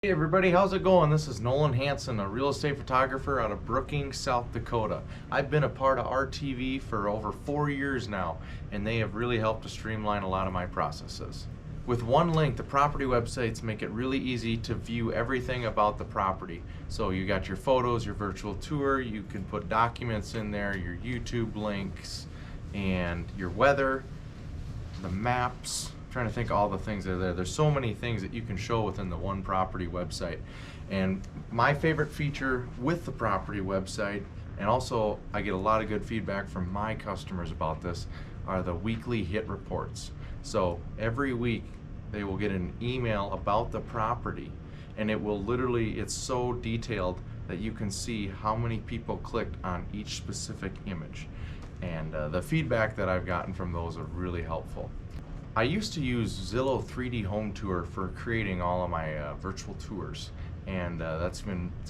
Hey everybody, how's it going? This is Nolan Hansen, a real estate photographer out of Brookings, South Dakota. I've been a part of RTV for over 4 years now, and they have really helped to streamline a lot of my processes. With one link, the property websites make it really easy to view everything about the property. So you got your photos, your virtual tour, you can put documents in there, your YouTube links, and your weather, the maps. Trying to think of all the things that are there. There's so many things that you can show within the one property website. And my favorite feature with the property website, and also I get a lot of good feedback from my customers about this, are the weekly hit reports. So every week they will get an email about the property, and it will literally, it's so detailed that you can see how many people clicked on each specific image. And the feedback that I've gotten from those are really helpful. I used to use Zillow 3D Home Tour for creating all of my virtual tours, and it's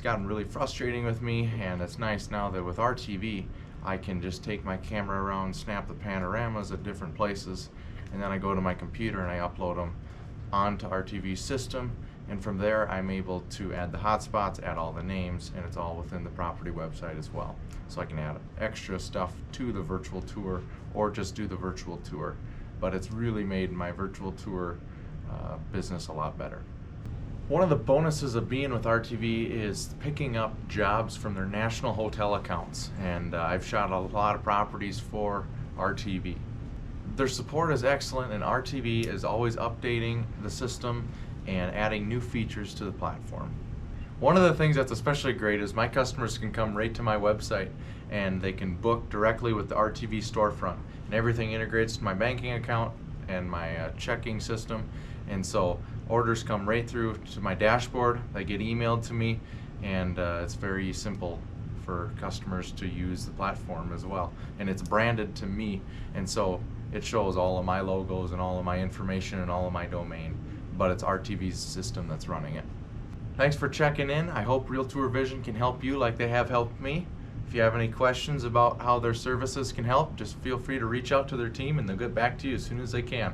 gotten really frustrating with me. And it's nice now that with RTV I can just take my camera around, snap the panoramas at different places, and then I go to my computer and I upload them onto RTV's system, and from there I'm able to add the hotspots, add all the names, and it's all within the property website as well. So I can add extra stuff to the virtual tour or just do the virtual tour. But it's really made my virtual tour business a lot better. One of the bonuses of being with RTV is picking up jobs from their national hotel accounts, and I've shot a lot of properties for RTV. Their support is excellent, and RTV is always updating the system and adding new features to the platform. One of the things that's especially great is my customers can come right to my website and they can book directly with the RTV storefront, and everything integrates to my banking account and my checking system, and so orders come right through to my dashboard. They get emailed to me, and it's very simple for customers to use the platform as well, and it's branded to me, and so it shows all of my logos and all of my information and all of my domain, but it's RTV's system that's running it. Thanks for checking in. I hope Realtor Vision can help you like they have helped me. If you have any questions about how their services can help, just feel free to reach out to their team and they'll get back to you as soon as they can.